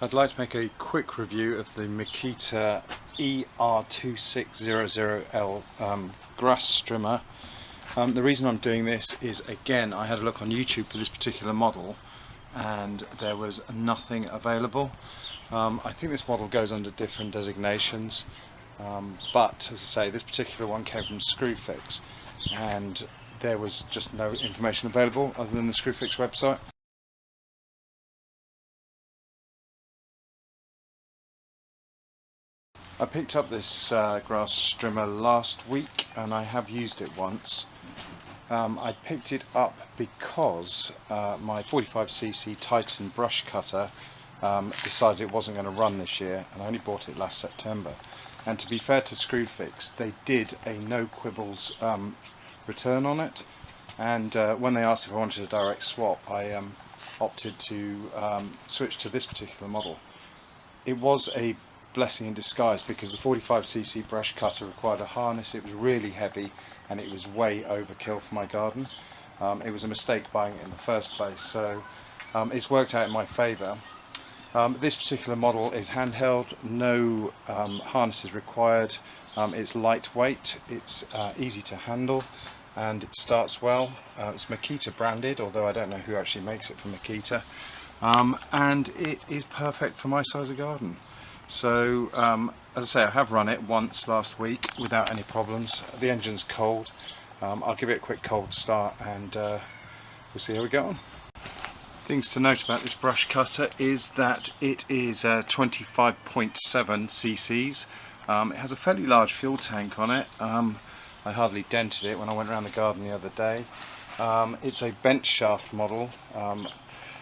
I'd like to make a quick review of the Makita ER2600L grass strimmer. The reason I'm doing this is, again, I had a look on YouTube for this particular model and there was nothing available. I think this model goes under different designations, but as I say, this particular one came from Screwfix and there was just no information available other than the Screwfix website. I picked up this grass strimmer last week and I have used it once. I picked it up because my 45cc Titan brush cutter decided it wasn't going to run this year, and I only bought it last September. And to be fair to Screwfix, they did a no quibbles return on it, and when they asked if I wanted a direct swap, I opted to switch to this particular model. It was a blessing in disguise because the 45cc brush cutter required a harness. It was really heavy and it was way overkill for my garden. It was a mistake buying it in the first place, so it's worked out in my favour. This particular model is handheld, no harnesses required. It's lightweight, it's easy to handle, and it starts well. It's Makita branded, although I don't know who actually makes it for Makita, and it is perfect for my size of garden. So as I say, I have run it once last week without any problems. The engine's cold. I'll give it a quick cold start and we'll see how we go on. Things to note about this brush cutter is that it is 25.7 cc's. It has a fairly large fuel tank on it. I hardly dented it when I went around the garden the other day. It's a bench shaft model.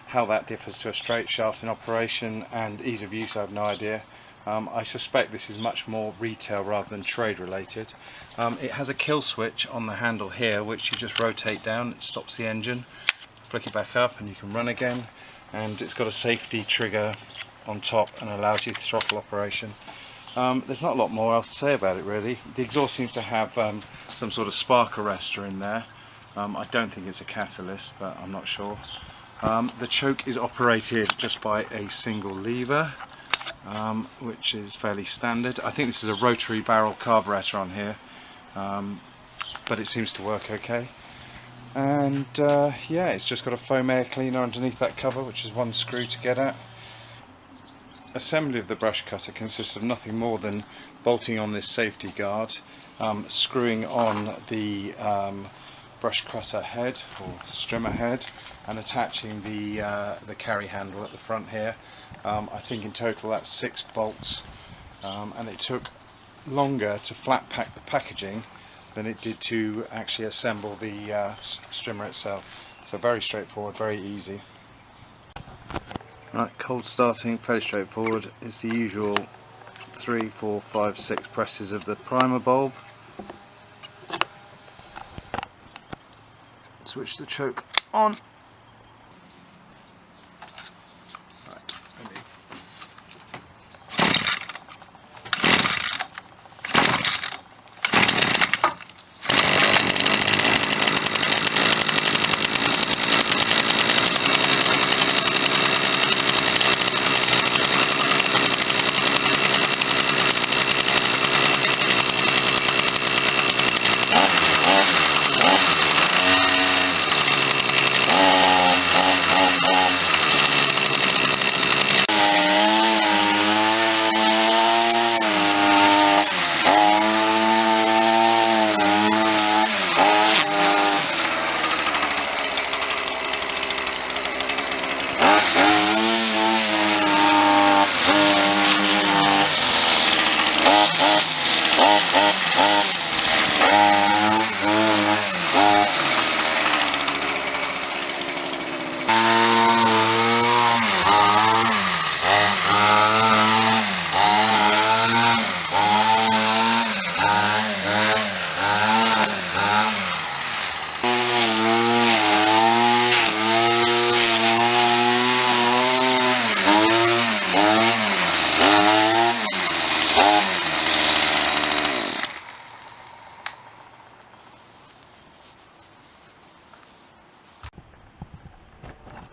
How that differs to a straight shaft in operation and ease of use, I have no idea. I suspect this is much more retail rather than trade related. It has a kill switch on the handle here, which you just rotate down. It stops the engine, flick it back up and you can run again, and it's got a safety trigger on top and allows you to throttle operation. There's not a lot more else to say about it really. The exhaust seems to have some sort of spark arrestor in there. I don't think it's a catalyst, but I'm not sure. The choke is operated just by a single lever, which is fairly standard. I think this is a rotary barrel carburetor on here, but it seems to work okay. And yeah, it's just got a foam air cleaner underneath that cover, which is one screw to get at. Assembly of the brush cutter consists of nothing more than bolting on this safety guard, screwing on the brush cutter head or strimmer head, and attaching the carry handle at the front here. I think in total that's 6 bolts, and it took longer to flat pack the packaging than it did to actually assemble the strimmer itself. So very straightforward, very easy. Right, cold starting, fairly straightforward. It's the usual 3, 4, 5, 6 presses of the primer bulb. Switch the choke on. Right, ready.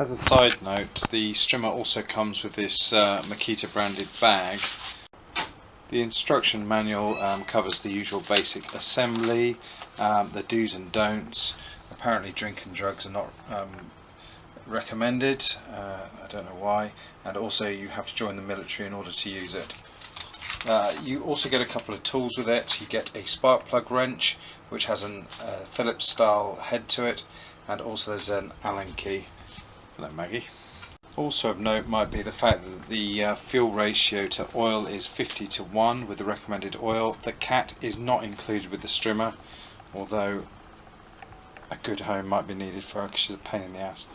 As a side note, the strimmer also comes with this Makita branded bag. The instruction manual covers the usual basic assembly, the do's and don'ts. Apparently drink and drugs are not recommended, I don't know why, and also you have to join the military in order to use it. You also get a couple of tools with it. You get a spark plug wrench which has a Phillips style head to it, and also there's an Allen key. Hello Maggie. Also of note might be the fact that the fuel ratio to oil is 50:1 with the recommended oil. The cat is not included with the strimmer, although a good home might be needed for her because she's a pain in the ass.